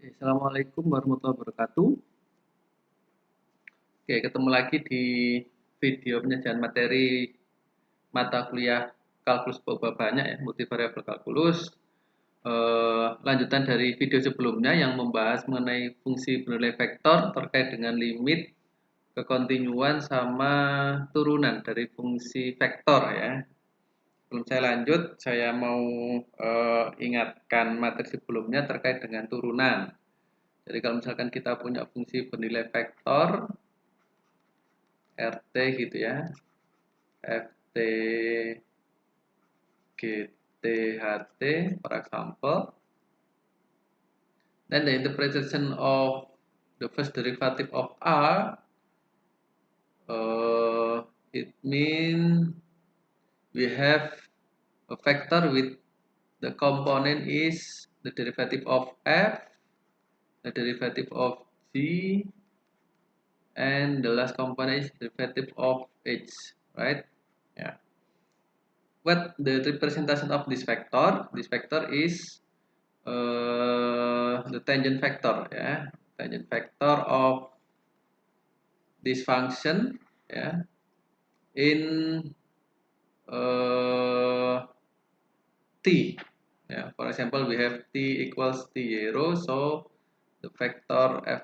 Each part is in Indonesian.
Assalamualaikum warahmatullahi wabarakatuh. Oke, ketemu lagi di video penyajian materi mata kuliah kalkulus baba banyak ya, multivariable kalkulus. Lanjutan dari video sebelumnya yang membahas mengenai fungsi bernilai vektor terkait dengan limit, kekontinuan sama turunan dari fungsi vektor ya. Sebelum saya lanjut, saya mau ingatkan materi sebelumnya terkait dengan turunan. Jadi kalau misalkan kita punya fungsi bernilai vektor RT gitu ya, FT GT HT for example, then the interpretation of the first derivative of R, it means we have a vector with the component is the derivative of F, the derivative of G, and the last component is derivative of H, right? Yeah. What the representation of this vector? This vector is the tangent vector, ya, tangent vector of this function, ya, in t. Yeah, for example, we have t equals t0, so the vector f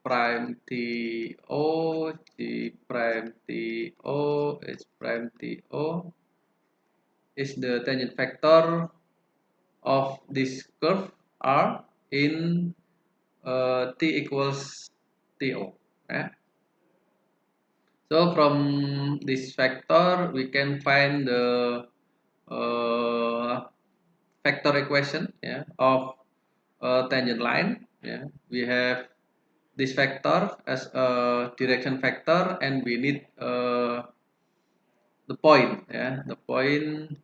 prime to g prime to h prime to is the tangent vector of this curve R in t equals to. Yeah. So from this vector we can find the vector equation, yeah, of a tangent line. Yeah. We have this vector as a direction vector, and we need the point, yeah, the point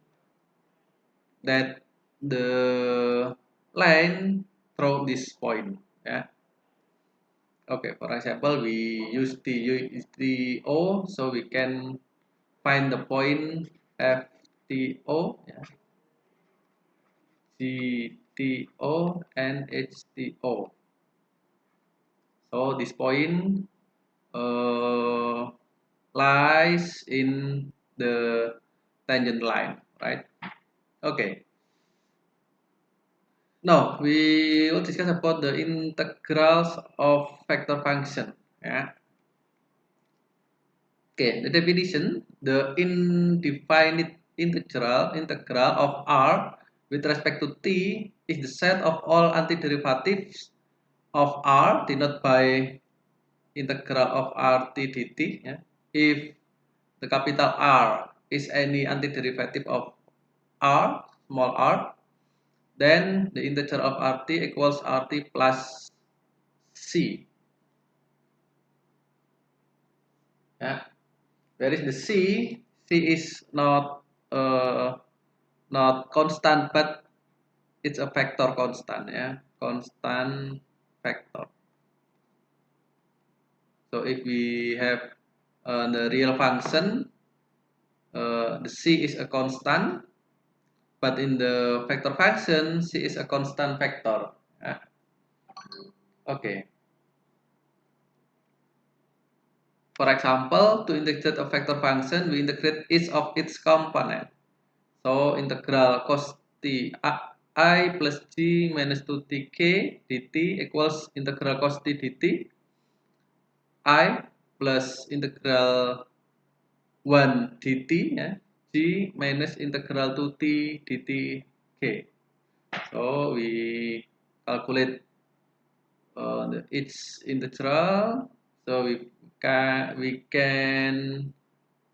that the line through this point, yeah. Okay, for example, we use the O, so we can find the point FTO, yeah, GTO, and HTO. So this point lies in the tangent line, right? Okay. Now we will discuss about the integrals of vector function. Yeah. Okay, the definition: the indefinite integral of R with respect to t is the set of all antiderivatives of R denoted by integral of RT dt. Yeah. If the capital R is any antiderivative of R, small r, then the integer of RT equals RT plus C. Yeah. Where is the C? C is not constant, but it's a vector constant. Yeah, constant vector. So if we have the real function, the C is a constant, but in the vector function, C is a constant vector. Yeah. Okay. For example, to integrate a vector function, we integrate each of its component. So integral cos t I plus g minus 2tk dt equals integral cos t dt I plus integral 1 dt, ya, g minus integral 2t dt k. So we calculate its integral. So we can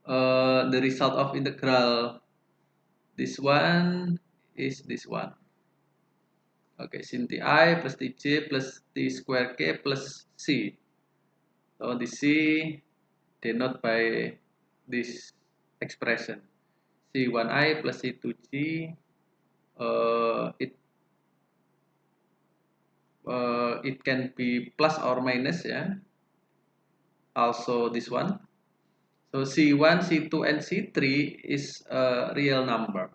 the result of integral this one is this one. Okay, sin ti plus tj plus t square k plus c. So the c denoted by this expression c1i plus c2g. It can be plus or minus, yeah. Also this one. So C1, C2, and C3 is a real number.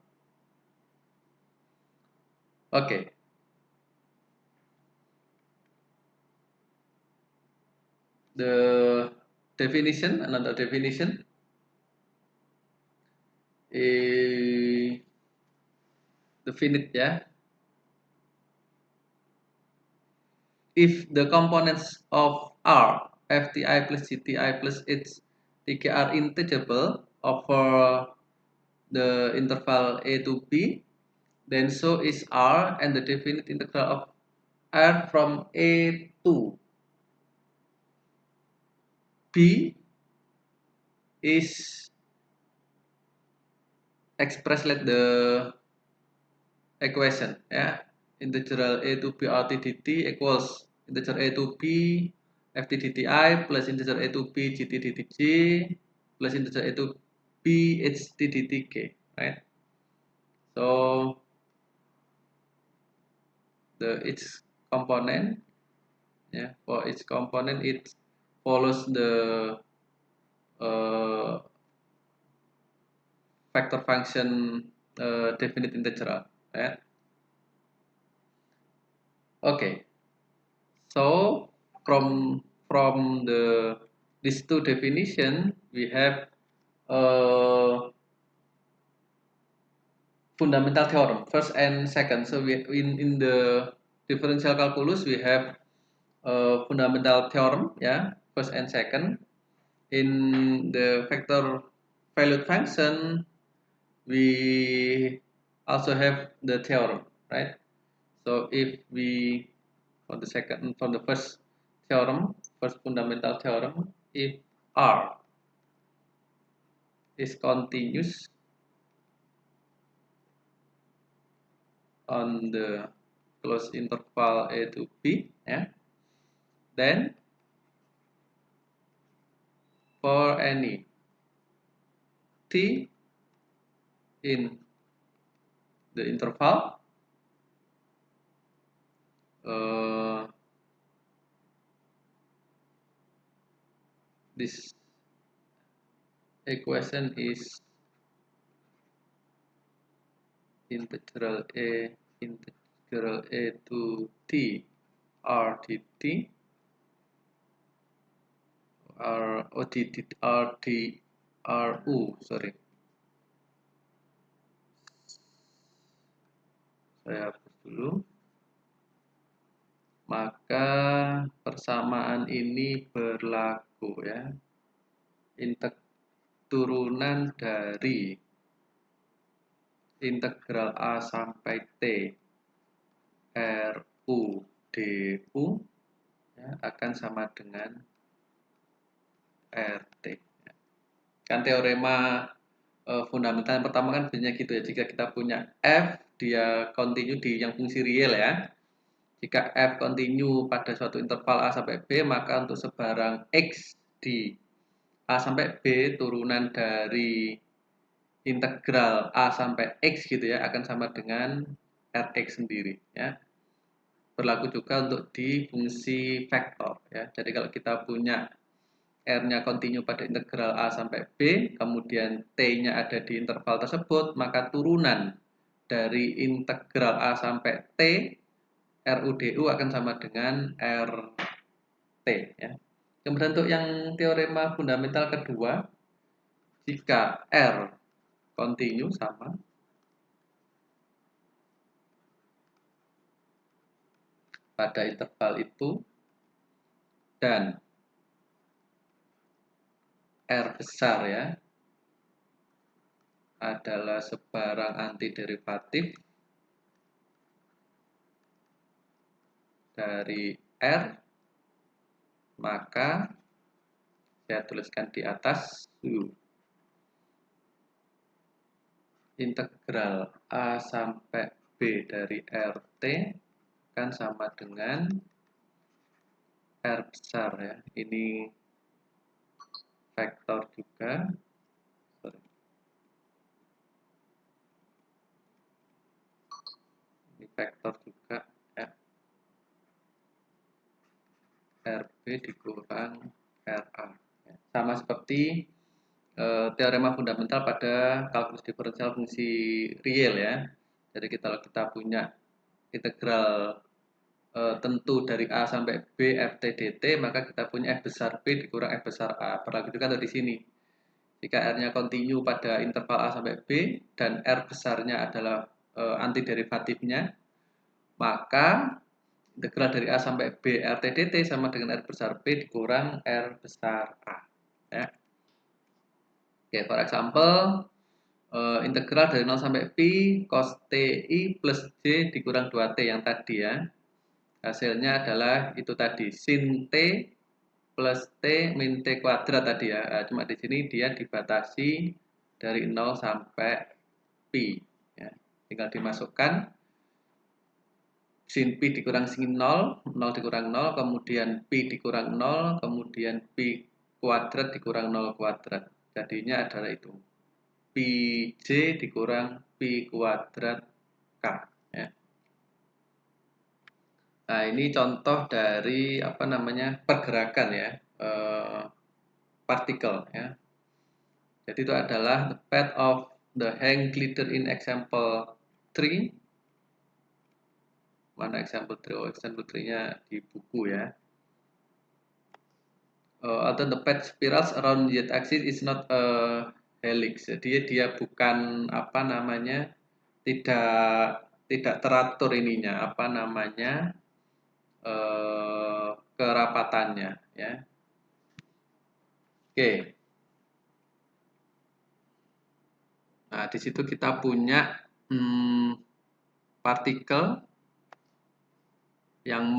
Okay. the definition, another definition, definite ya. If the components of R, FTI plus GTI plus H, TK are integerable over the interval a to b, then so is R, and the definite integral of R from a to b is expressed like the equation ya. Integral a to b rt dt equals integer a to b ft dti plus integer a to b gt dtj plus integer a to b ht dtk, right? So each component, yeah, for each component it follows the vector function definite integral, right? Okay, so from these two definition we have fundamental theorem first and second. So we in the differential calculus we have fundamental theorem, yeah, first and second. In the vector valued function we also have the theorem, right? So if we from the first theorem, first fundamental theorem, if R is continuous on the closed interval a to b, yeah, then for any t in the interval, this equation is integral a to t r dt sorry, saya hapus dulu. Maka persamaan ini berlaku ya, turunan dari integral A sampai T RU DU ya, akan sama dengan RT. Kan teorema fundamental yang pertama kan bunyinya gitu ya, jika kita punya F dia kontinu di yang fungsi real ya. Jika F kontinu pada suatu interval A sampai B, maka untuk sebarang X di A sampai B turunan dari integral A sampai X gitu ya akan sama dengan Rx sendiri ya. Berlaku juga untuk di fungsi vektor ya. Jadi kalau kita punya R-nya kontinu pada integral A sampai B, kemudian T-nya ada di interval tersebut, maka turunan dari integral A sampai T RUDU akan sama dengan RT ya. Kemudian untuk yang teorema fundamental kedua, jika R kontinu sama pada interval itu dan R besar ya adalah sebarang antiderivatif dari R, maka saya tuliskan di atas integral A sampai B dari RT kan sama dengan R besar ya. Ini vektor juga. Ini vektor juga ya. RB dikurang RA. Sama seperti teorema fundamental pada kalkulus diferensial fungsi real ya. Jadi kalau kita punya integral tentu dari A sampai B Ft dt, maka kita punya F besar B dikurang F besar A. Perhatikan di sini. Jika R-nya kontinu pada interval A sampai B dan R besarnya adalah antiderivatifnya, maka integral dari A sampai B Rt dt sama dengan R besar B dikurang R besar A. Ya. Oke, for example, integral dari 0 sampai pi cos ti plus J dikurang 2T yang tadi ya. Hasilnya adalah itu tadi, sin T plus T min T kuadrat tadi ya. Cuma di sini dia dibatasi dari 0 sampai pi. Ya. Tinggal dimasukkan sin pi dikurang sin 0, 0 dikurang 0, kemudian pi dikurang 0, kemudian pi kuadrat dikurang 0 kuadrat. Jadinya adalah itu. Pi J dikurang pi kuadrat K. Ya. Nah, ini contoh dari apa namanya pergerakan ya, partikel ya. Jadi itu adalah the path of the hang glider in example 3. Mana example 3? Oh, example 3-nya di buku ya. Although the path spirals around z axis is not a helix. Jadi dia bukan apa namanya, tidak teratur ininya, apa namanya, kerapatannya ya. Oke. Nah, di situ kita punya partikel yang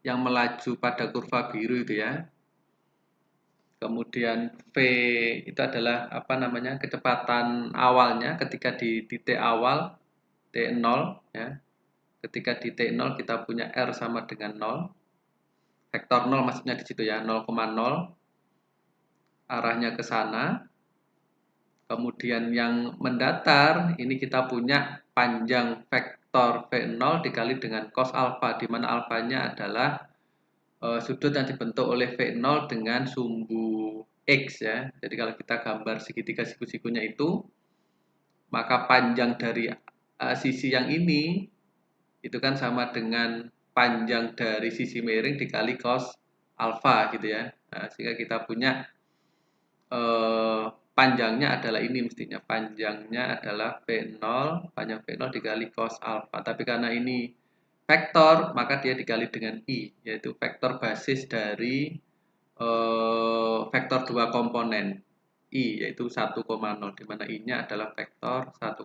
melaju pada kurva biru itu ya. Kemudian V itu adalah apa namanya, kecepatan awalnya ketika di titik awal T0 ya. Ketika di T0 kita punya R sama dengan 0. Vektor 0 maksudnya di situ ya, 0,0. Arahnya ke sana. Kemudian yang mendatar ini kita punya panjang vektor V0 dikali dengan cos alfa, di mana alfanya adalah sudut yang dibentuk oleh V0 dengan sumbu X ya. Jadi kalau kita gambar segitiga siku-sikunya itu, maka panjang dari sisi yang ini itu kan sama dengan panjang dari sisi miring dikali cos alfa gitu ya. Nah, sehingga kita punya panjangnya adalah ini, mestinya panjangnya adalah V0, panjang V0 dikali cos alfa. Tapi karena ini vektor, maka dia dikali dengan I, yaitu vektor basis dari vektor 2 komponen I, yaitu 1,0, di mana I-nya adalah vektor 1,0,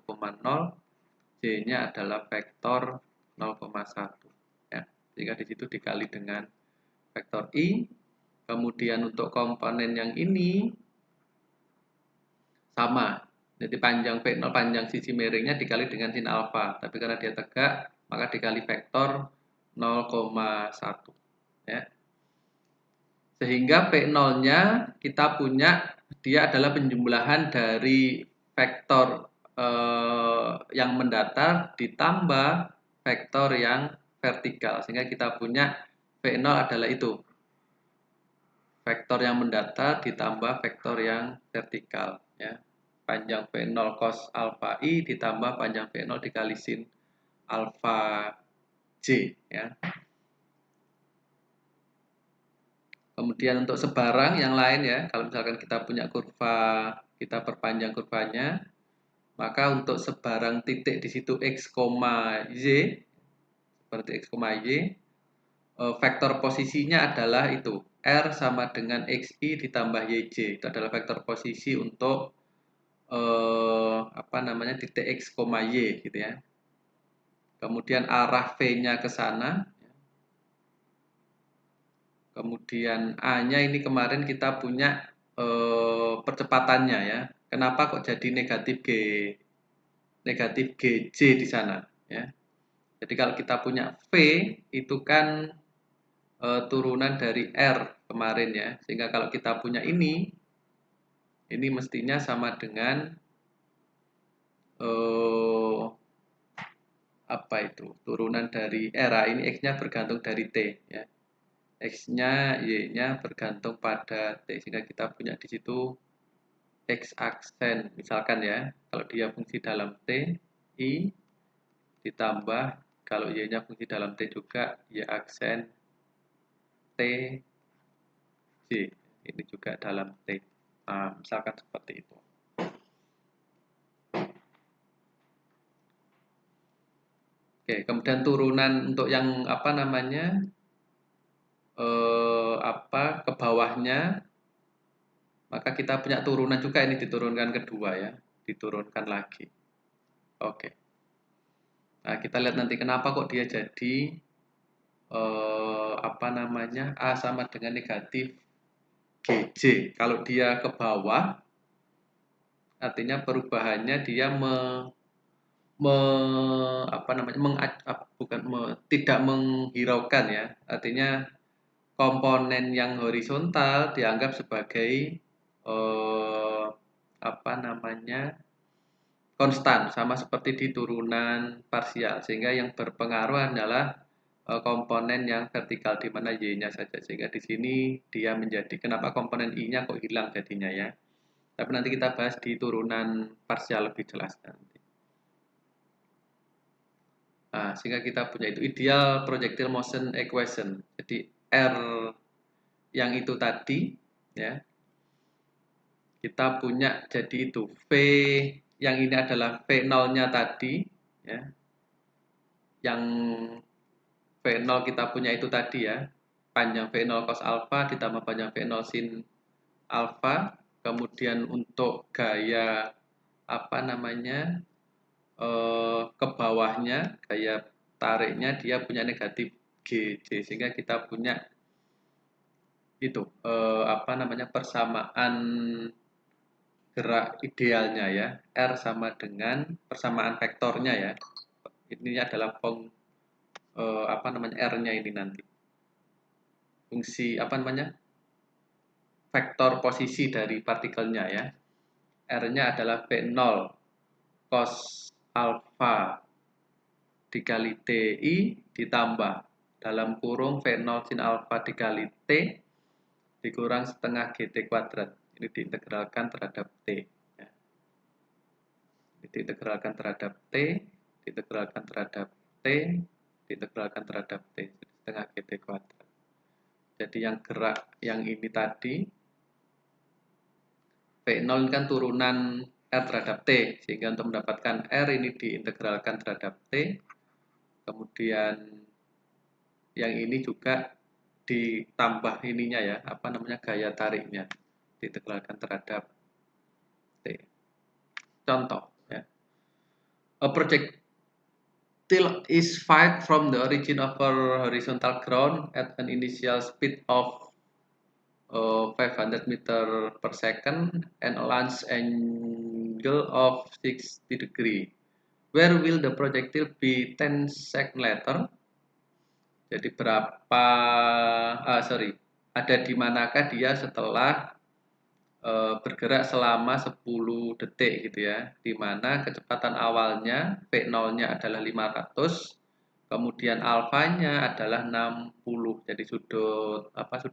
J-nya adalah vektor 0,1. Ya. Sehingga di situ dikali dengan vektor I. Kemudian untuk komponen yang ini sama. Jadi panjang V0, panjang sisi miringnya dikali dengan sin alfa. Tapi karena dia tegak, maka dikali vektor 0,1. Ya. Sehingga P0-nya kita punya, dia adalah penjumlahan dari vektor yang mendatar ditambah vektor yang vertikal. Sehingga kita punya V0 adalah itu. Vektor yang mendatar ditambah vektor yang vertikal. Ya. Panjang V0 cos alfa I ditambah panjang V0 dikali sin alfa J. Ya. Kemudian untuk sebarang yang lain ya, kalau misalkan kita punya kurva, kita perpanjang kurvanya, maka untuk sebarang titik di situ X, Y, seperti X, Y, vektor posisinya adalah itu, R sama dengan XI ditambah YJ. Itu adalah vektor posisi untuk apa namanya, titik X, Y gitu ya. Kemudian arah V-nya ke sana. Kemudian A-nya ini kemarin kita punya percepatannya ya. Kenapa kok jadi negatif GJ di sana ya. Jadi kalau kita punya V itu kan turunan dari R kemarin ya. Sehingga kalau kita punya ini mestinya sama dengan apa itu? Turunan dari R. Ini X-nya bergantung dari T ya. X-nya, Y-nya bergantung pada T. Sehingga kita punya di situ X aksen. Misalkan ya, kalau dia fungsi dalam T, I ditambah K Kalau Y-nya fungsi dalam T juga, Y aksen T, J. Ini juga dalam T. Nah, misalkan seperti itu. Oke, kemudian turunan untuk yang apa namanya ke bawahnya, maka kita punya turunan juga, ini diturunkan kedua ya, diturunkan lagi. Oke. Nah, kita lihat nanti kenapa kok dia jadi apa namanya A sama dengan negatif GJ. Kalau dia ke bawah, artinya perubahannya dia tidak menghiraukan ya. Artinya komponen yang horizontal dianggap sebagai apa namanya konstan, sama seperti di turunan parsial, sehingga yang berpengaruh adalah komponen yang vertikal, di mana Y-nya saja, sehingga di sini dia menjadi, kenapa komponen I-nya kok hilang jadinya ya, tapi nanti kita bahas di turunan parsial lebih jelas nanti. Nah, sehingga kita punya itu ideal projectile motion equation. Jadi R yang itu tadi ya, kita punya jadi itu V yang ini adalah V0-nya tadi ya. Yang V0 kita punya itu tadi ya, panjang V0 cos alpha ditambah panjang V0 sin alpha. Kemudian untuk gaya apa namanya ke bawahnya, gaya tariknya dia punya negatif GJ, sehingga kita punya itu apa namanya persamaan gerak idealnya ya, R sama dengan persamaan vektornya ya. Ini adalah apa namanya R-nya ini nanti. Fungsi apa namanya? Vektor posisi dari partikelnya ya. R-nya adalah V0 cos alpha dikali TI ditambah dalam kurung V0 sin alpha dikali T dikurang setengah GT kuadrat. Ini diintegralkan terhadap T. Ya. Ini diintegralkan terhadap T, diintegralkan terhadap T, diintegralkan terhadap T. Setengah GT kuadrat. Jadi yang gerak yang ini tadi, V0 kan turunan R terhadap T, sehingga untuk mendapatkan R ini diintegralkan terhadap T, kemudian yang ini juga ditambah ininya ya, apa namanya gaya tariknya, diintegralkan terhadap T. Contoh ya, a projectile is fired from the origin of a horizontal ground at an initial speed of 500 meter per second and a launch angle of 60 degree. Where will the projectile be 10 seconds later? Jadi berapa ada di manakah dia setelah bergerak selama 10 detik gitu ya, di mana kecepatan awalnya V0-nya adalah 500, kemudian alfanya adalah 60. Jadi sudut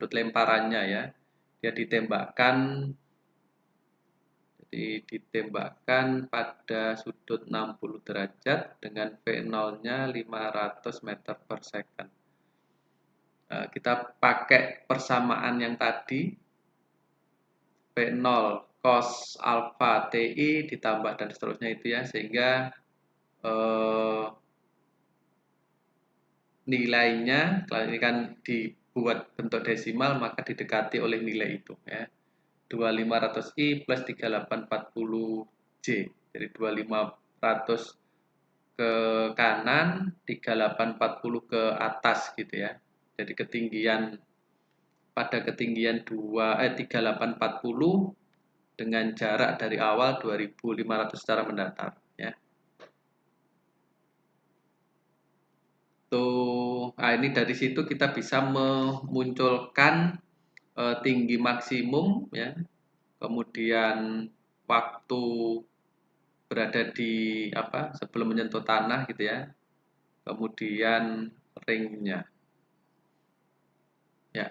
lemparannya ya, dia ditembakkan pada sudut 60 derajat dengan V0-nya 500 meter per second. Kita pakai persamaan yang tadi, V0 cos alpha TI ditambah dan seterusnya itu ya, sehingga nilainya, kalau ini kan dibuat bentuk desimal, maka didekati oleh nilai itu ya, 2500I plus 3840J. Jadi 2500 ke kanan, 3840 ke atas gitu ya. Jadi pada ketinggian 3840 dengan jarak dari awal 2500 secara mendatar ya. Nah ini dari situ kita bisa memunculkan tinggi maksimum ya, kemudian waktu berada di sebelum menyentuh tanah gitu ya, kemudian ringnya ya,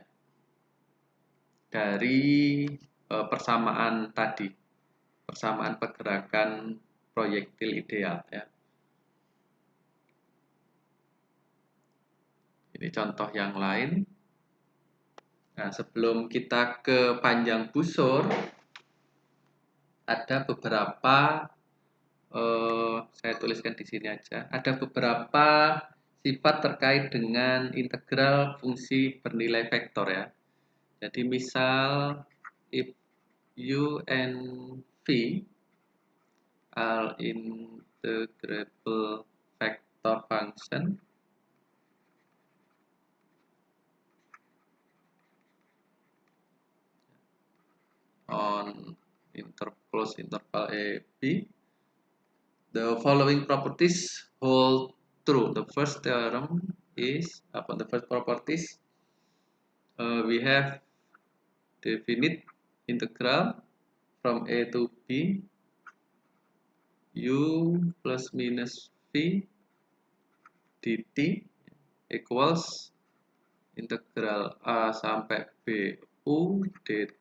dari persamaan tadi, persamaan pergerakan proyektil ideal ya. Ini contoh yang lain. Nah, sebelum kita ke panjang busur, ada beberapa, saya tuliskan di sini aja. Ada beberapa sifat terkait dengan integral fungsi bernilai vektor ya. Jadi misal if u and v are integrable vector function on closed interval a b, the following properties hold true. The first theorem is upon the first properties, we have definite integral from a to b u plus minus v dt equals integral a sampai b u dt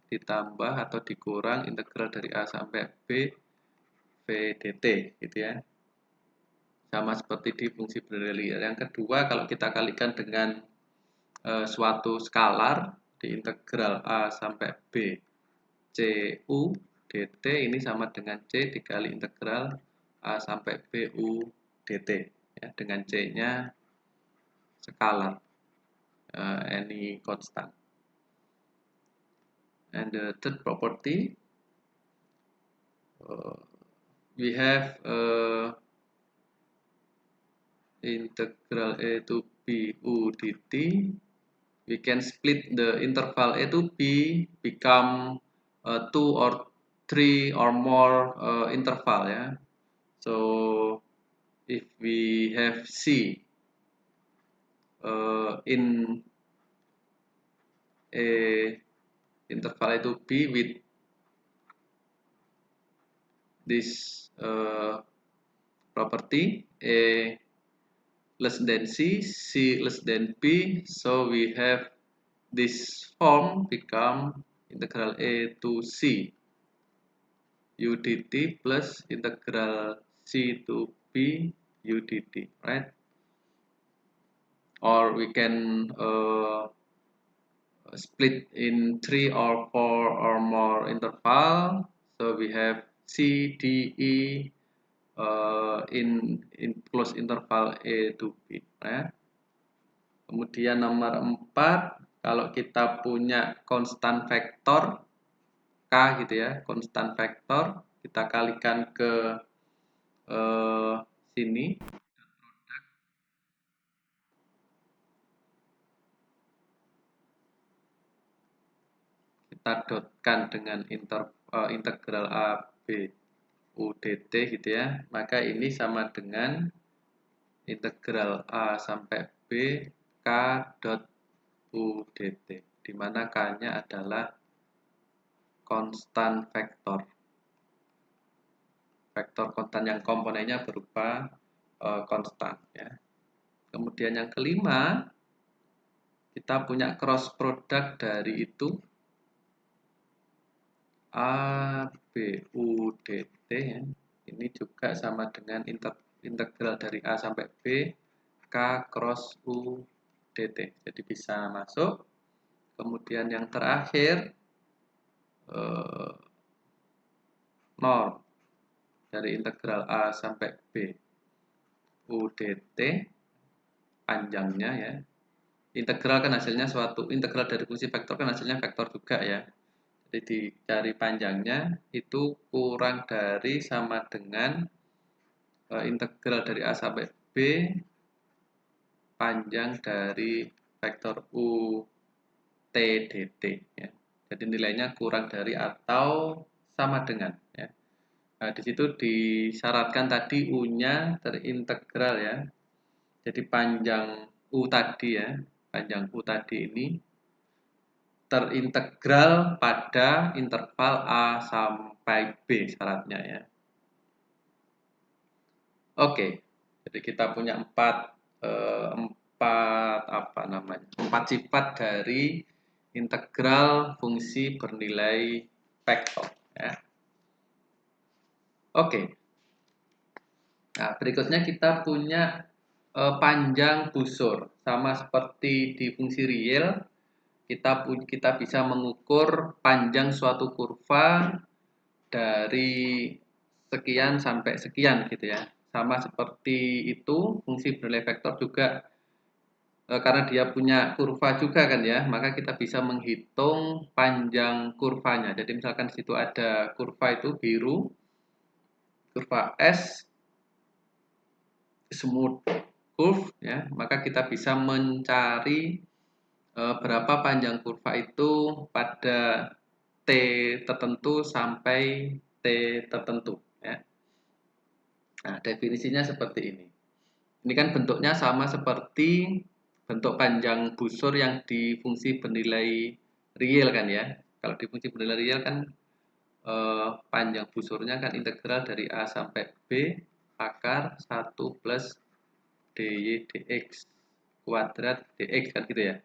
ditambah atau dikurang integral dari a sampai b v dt gitu ya. Sama seperti di fungsi bernilai. Yang kedua, kalau kita kalikan dengan suatu skalar di integral a sampai b c u dt, ini sama dengan c dikali integral a sampai b u dt ya, dengan c nya skalar, any constant. And the third property, we have integral a to b u dt. We can split the interval a to b become 2 or 3 or more interval ya. So if we have c in a interval a to b with this property a less than c less than b, so we have this form become integral a to c u dt plus integral c to b u dt, right? Or we can split in 3 or 4 or more interval, so we have c d e in close interval a to b ya. Kemudian nomor 4, kalau kita punya konstan vektor k gitu ya, konstan vektor kita kalikan ke sini, kita dotkan dengan integral a b u dt gitu ya, maka ini sama dengan integral a sampai b k dot u dt, di mana k-nya adalah konstan vektor. Vektor konstan yang komponennya berupa konstan ya. Kemudian yang kelima, kita punya cross product dari itu a b u dt ya. Ini juga sama dengan integral dari a sampai b k cross u dt. Jadi bisa masuk. Kemudian yang terakhir norm dari integral a sampai b u dt panjangnya ya. Integral kan hasilnya suatu integral dari fungsi vektor kan hasilnya vektor juga ya. Jadi dicari panjangnya itu kurang dari sama dengan integral dari a sampai b panjang dari vektor u t dt ya. Jadi nilainya kurang dari atau sama dengan ya. Nah, di situ disyaratkan tadi u-nya terintegral ya. Jadi panjang u tadi ya, panjang u tadi ini terintegral pada interval a sampai b syaratnya ya. Oke, jadi kita punya empat sifat dari integral fungsi bernilai vektor ya. Oke. Nah, berikutnya kita punya panjang busur. Sama seperti di fungsi real, kita bisa mengukur panjang suatu kurva dari sekian sampai sekian gitu ya. Sama seperti itu, fungsi bernilai vektor juga karena dia punya kurva juga kan ya, maka kita bisa menghitung panjang kurvanya. Jadi misalkan di situ ada kurva itu biru, kurva S, smooth curve ya, maka kita bisa mencari berapa panjang kurva itu pada T tertentu sampai T tertentu ya. Nah, definisinya seperti ini. Ini kan bentuknya sama seperti bentuk panjang busur yang di fungsi bernilai real kan ya. Kalau di fungsi bernilai real kan panjang busurnya kan integral dari A sampai B akar 1 plus dy dx kuadrat dx kan gitu ya.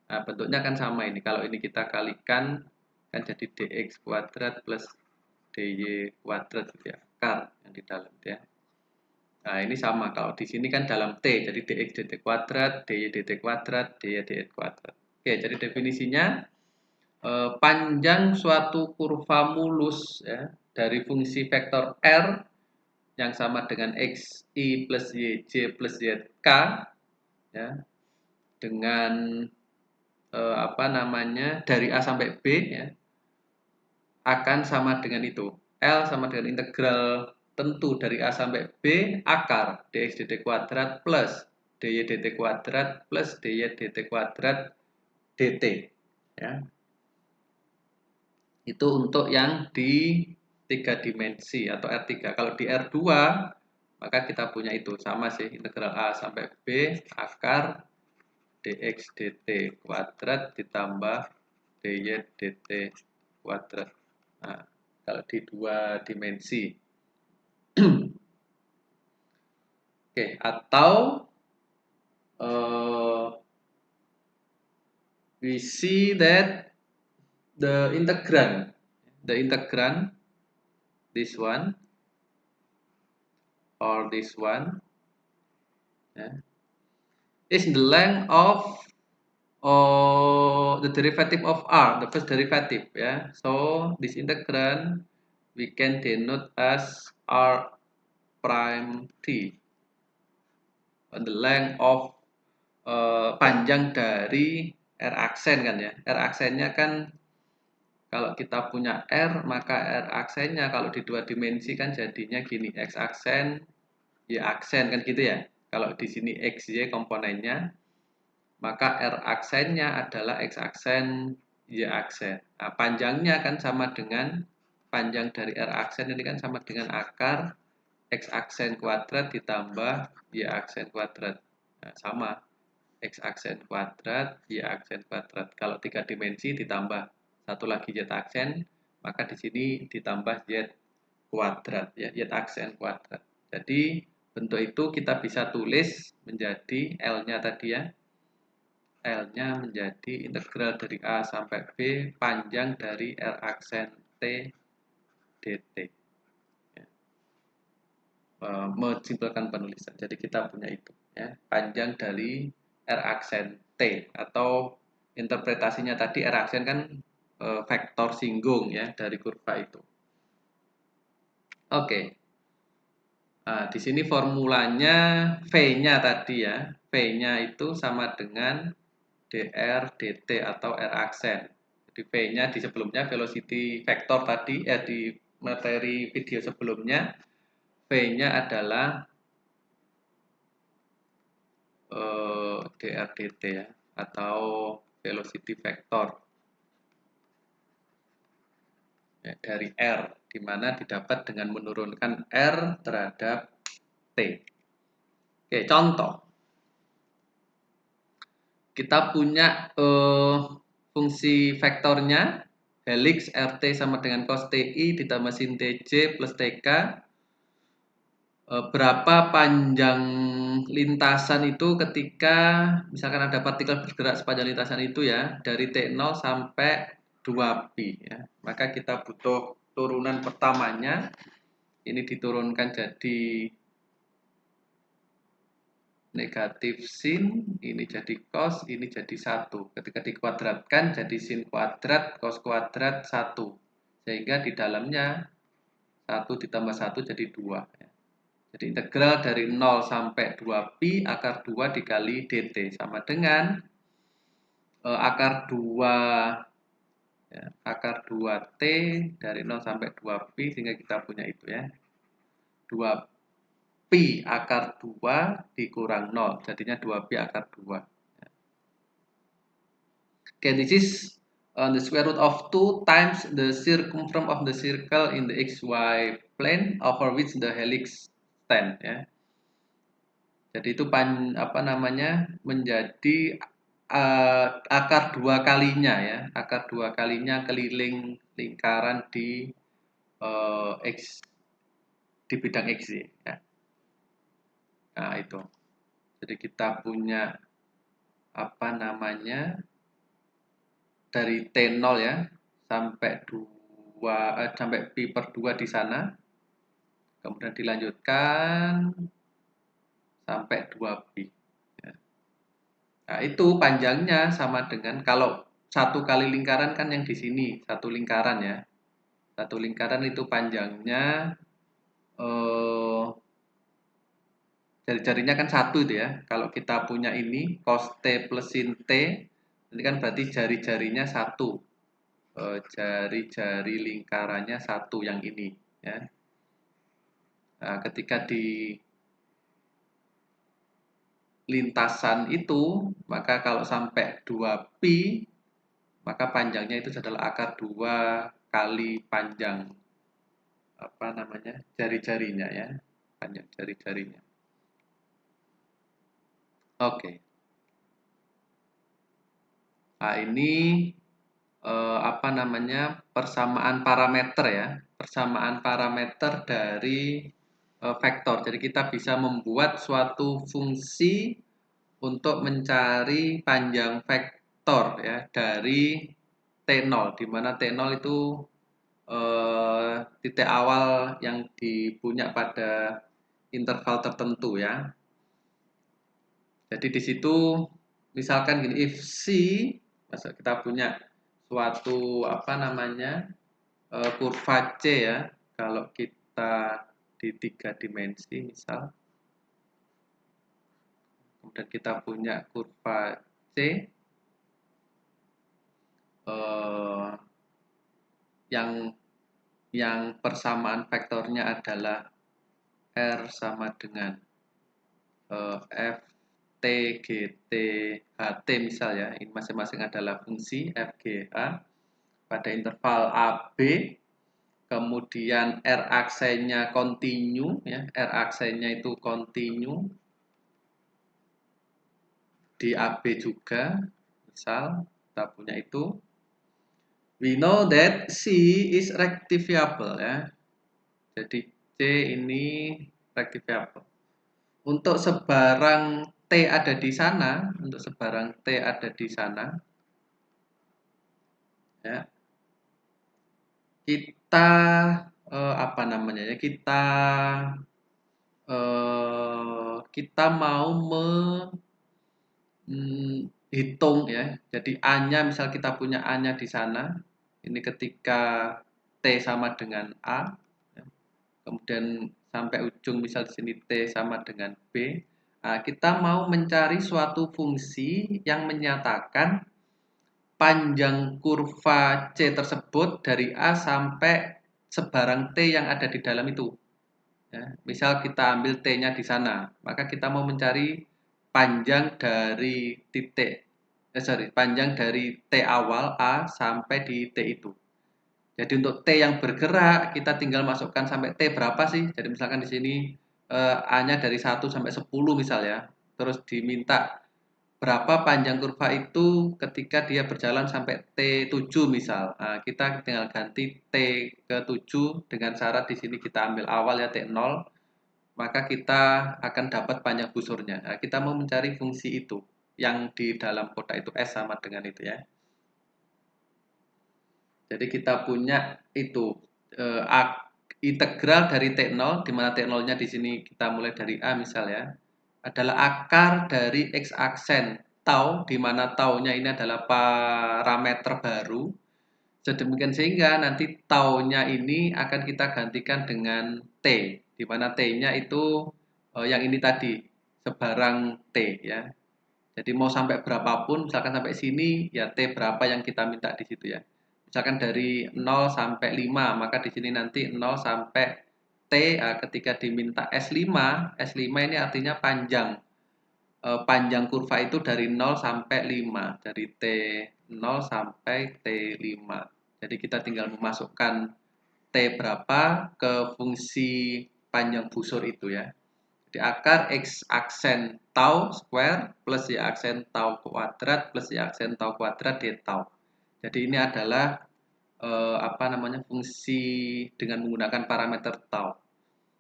Nah, bentuknya kan sama ini. Kalau ini kita kalikan kan jadi dx kuadrat plus dy kuadrat gitu ya. Akar yang di dalam ya. Nah, ini sama. Kalau di sini kan dalam T, jadi dx dt kuadrat, dy dt kuadrat, dy dx kuadrat. Oke, jadi definisinya panjang suatu kurva mulus ya, dari fungsi vektor R yang sama dengan xi plus yj plus zk ya, dengan apa namanya dari A sampai B ya, akan sama dengan itu. L sama dengan integral tentu dari A sampai B akar dx dt kuadrat plus dy dt kuadrat plus dy dt kuadrat dt ya. Itu untuk yang di 3 dimensi atau R3. Kalau di R2 maka kita punya itu sama sih, integral A sampai B akar dx dt kuadrat ditambah dy dt kuadrat. Nah, kalau di 2 dimensi. Oke, atau we see that the integrand, this one or this one, is the length of the derivative of R, the first derivative. So this integrand we can denote as R prime t, the length of panjang dari R aksen kan ya. R aksennya kan kalau kita punya R, maka R aksennya kalau di 2 dimensi kan jadinya gini, X aksen, Y aksen kan gitu ya. Kalau di sini X, Y komponennya, maka R aksennya adalah X aksen, Y aksen. Nah, panjangnya kan sama dengan, panjang dari R aksen ini kan sama dengan akar X aksen kuadrat ditambah Y aksen kuadrat. Nah, sama. X aksen kuadrat, Y aksen kuadrat. Kalau 3 dimensi ditambah satu lagi Z aksen, maka di sini ditambah Z kuadrat ya, Z aksen kuadrat. Jadi bentuk itu kita bisa tulis menjadi L-nya tadi ya. L-nya menjadi integral dari A sampai B panjang dari R aksen T dt. Ya. Menyimpulkan penulisan. Jadi kita punya itu ya, panjang dari R aksen T, atau interpretasinya tadi R aksen kan vektor singgung ya dari kurva itu. Oke. Nah, di sini formulanya V-nya tadi ya. V-nya itu sama dengan dr dt atau R aksen. Jadi V-nya di sebelumnya velocity vector tadi di materi video sebelumnya, V-nya adalah dr dt ya, atau velocity vector ya, dari R, di mana didapat dengan menurunkan R terhadap T. Oke, contoh. Kita punya fungsi vektornya, helix RT sama dengan cos TI ditambah sin TJ plus TK. Berapa panjang lintasan itu ketika misalkan ada partikel bergerak sepanjang lintasan itu ya, dari T0 sampai 2pi ya. Maka kita butuh turunan pertamanya, ini diturunkan jadi negatif sin, ini jadi cos, ini jadi 1. Ketika dikuadratkan jadi sin kuadrat, cos kuadrat 1. Sehingga di dalamnya 1 ditambah 1 jadi 2. Jadi integral dari 0 sampai 2pi akar 2 dikali dt sama dengan akar 2 ya, akar 2t dari 0 sampai 2pi, sehingga kita punya itu ya. 2pi akar 2 dikurang 0, jadinya 2pi akar 2. Okay, this is the square root of 2 times the circumference of the circle in the xy plane over which the helix stand ya. Jadi itu menjadi akar 2 kalinya ya, akar 2 kalinya keliling lingkaran di x di bidang x ya. Nah, itu. Jadi kita punya dari T0 ya sampai sampai pi per 2 di sana. Kemudian dilanjutkan sampai 2pi. Ya. Nah, itu panjangnya sama dengan kalau satu kali lingkaran kan yang di sini, satu lingkaran ya. Satu lingkaran itu panjangnya jari-jarinya kan 1 itu ya. Kalau kita punya ini cos T plus sin T, ini kan berarti jari-jarinya 1. Jari-jari lingkarannya 1 yang ini ya. Nah, ketika di lintasan itu, maka kalau sampai 2pi, maka panjangnya itu adalah akar 2 kali panjang jari-jarinya ya, panjang jari-jarinya. Oke. Nah, ini persamaan parameter ya, persamaan parameter dari vektor. Jadi kita bisa membuat suatu fungsi untuk mencari panjang vektor ya dari T0, di mana T0 itu titik awal yang dipunya pada interval tertentu ya. Jadi di situ misalkan gini, if C, kita punya suatu kurva C ya, kalau kita di 3 dimensi misal, kemudian kita punya kurva C yang persamaan vektornya adalah R sama dengan F T, G, T, H, T misal ya, ini masing-masing adalah fungsi F, G, H pada interval AB, kemudian R aksenya kontinu ya, R aksenya itu kontinu di AB juga, misal kita punya itu, we know that C is rectifiable ya, jadi C ini rectifiable. Untuk sebarang T ada di sana, ya, kita kita mau hitung ya. Jadi A-nya misal kita punya A-nya di sana. Ini ketika T sama dengan A. Ya. Kemudian sampai ujung misal di sini T sama dengan B. Nah, kita mau mencari suatu fungsi yang menyatakan panjang kurva C tersebut dari A sampai sebarang T yang ada di dalam itu. Ya, misal kita ambil T-nya di sana, maka kita mau mencari panjang dari panjang dari T awal A sampai di T itu. Jadi untuk T yang bergerak, kita tinggal masukkan sampai T berapa sih? Jadi misalkan di sini A-nya dari 1 sampai 10 misal ya. Terus diminta berapa panjang kurva itu ketika dia berjalan sampai T7 misal. Nah, kita tinggal ganti T ke 7 dengan syarat di sini kita ambil awal ya T0, maka kita akan dapat panjang busurnya. Nah, kita mau mencari fungsi itu yang di dalam kotak itu S sama dengan itu ya. Jadi kita punya itu integral dari T0, di mana T0-nya di sini kita mulai dari A misal ya. adalah akar dari X aksen tau, di mana taunya ini adalah parameter baru. Sedemikian sehingga nanti taunya ini akan kita gantikan dengan T, di mana T-nya itu yang ini tadi, sebarang T ya. Jadi mau sampai berapapun, misalkan sampai sini, ya T berapa yang kita minta di situ ya. Misalkan dari 0 sampai 5, maka di sini nanti 0 sampai T, ketika diminta S5, S5 ini artinya panjang kurva itu dari 0 sampai 5, dari T0 sampai T5. Jadi kita tinggal memasukkan T berapa ke fungsi panjang busur itu ya. Jadi akar X aksen tau square plus Y aksen tau kuadrat plus Y aksen tau kuadrat D tau. Jadi ini adalah fungsi dengan menggunakan parameter tau.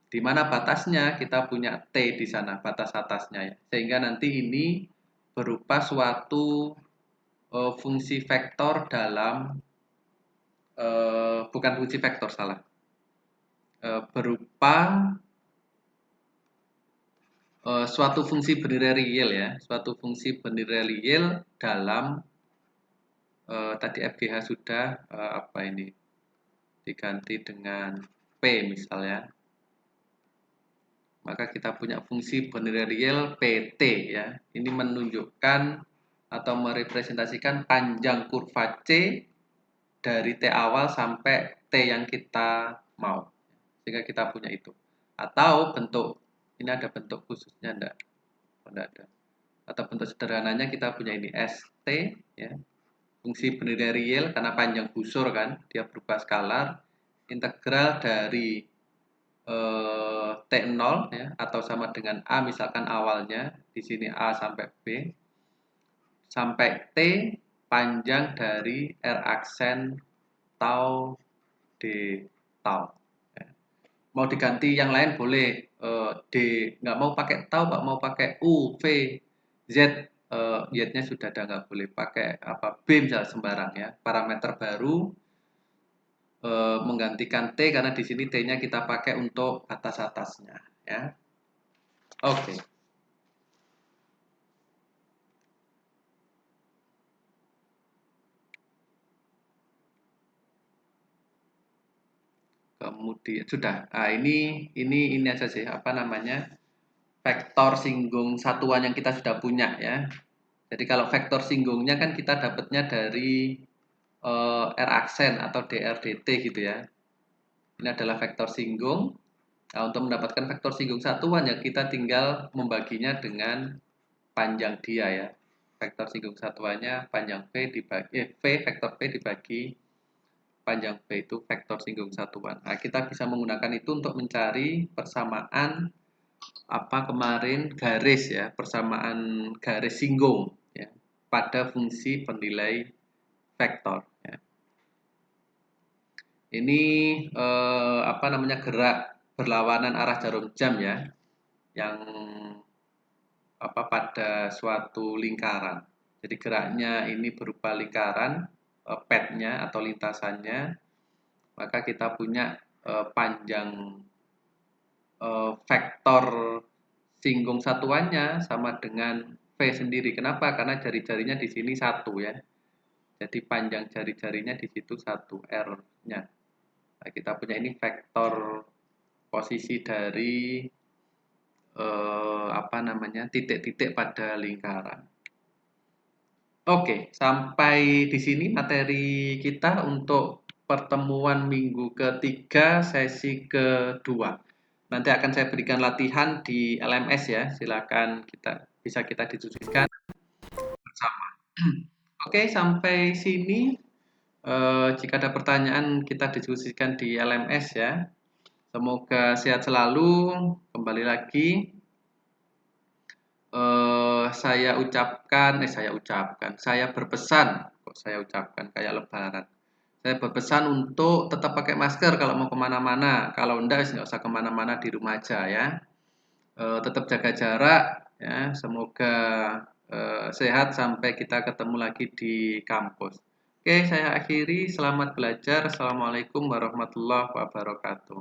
Di mana batasnya kita punya T di sana, batas atasnya ya. Sehingga nanti ini berupa suatu fungsi vektor dalam bukan fungsi vektor salah. Berupa suatu fungsi bernilai real ya, suatu fungsi bernilai real dalam tadi FGH sudah apa ini diganti dengan P misalnya. Maka kita punya fungsi bernilai real PT ya. Ini menunjukkan atau merepresentasikan panjang kurva C dari T awal sampai T yang kita mau. Sehingga kita punya itu. Atau bentuk, ini ada bentuk khususnya enggak? Oh, enggak ada. Atau bentuk sederhananya kita punya ini ST ya. Fungsi bernilai real karena panjang busur kan, dia berubah skalar. Integral dari T0 ya, atau sama dengan A misalkan awalnya di sini A sampai B sampai T panjang dari R aksen tau D tau ya. Mau diganti yang lain boleh D nggak mau pakai tau, nggak mau pakai U, V, Z, Y-nya sudah ada nggak boleh pakai apa B misalnya sembarang ya, parameter baru menggantikan T karena di sini T-nya kita pakai untuk batas atasnya ya. Oke. Kemudian sudah. Nah, ini aja sih apa namanya? Vektor singgung satuan yang kita sudah punya ya. Jadi kalau vektor singgungnya kan kita dapatnya dari R aksen atau DRDT gitu ya. Ini adalah vektor singgung. Nah, untuk mendapatkan vektor singgung satuan ya kita tinggal membaginya dengan panjang dia ya. Vektor singgung satuannya panjang V dibagi V vektor V dibagi panjang V itu vektor singgung satuan. Nah, kita bisa menggunakan itu untuk mencari persamaan apa kemarin garis ya, persamaan garis singgung ya pada fungsi penilai vektor ya. Ini apa namanya gerak berlawanan arah jarum jam ya, yang apa pada suatu lingkaran. Jadi geraknya ini berupa lingkaran, padnya atau lintasannya, maka kita punya panjang vektor singgung satuannya sama dengan V sendiri. Kenapa? Karena jari-jarinya di sini satu ya. Jadi panjang jari-jarinya di situ satu R-nya. Nah, kita punya ini vektor posisi dari apa namanya titik-titik pada lingkaran. Oke, sampai di sini materi kita untuk pertemuan minggu ketiga sesi kedua. Nanti akan saya berikan latihan di LMS ya. Silakan bisa kita diskusikan bersama. Oke, sampai sini jika ada pertanyaan kita diskusikan di LMS ya. Semoga sehat selalu. Kembali lagi saya berpesan, kok saya ucapkan kayak lebaran. Saya berpesan untuk tetap pakai masker kalau mau kemana-mana. Kalau enggak, nggak usah kemana-mana, di rumah aja ya. Tetap jaga jarak ya. Semoga sehat sampai kita ketemu lagi di kampus. Oke, saya akhiri. Selamat belajar. Assalamualaikum warahmatullahi wabarakatuh.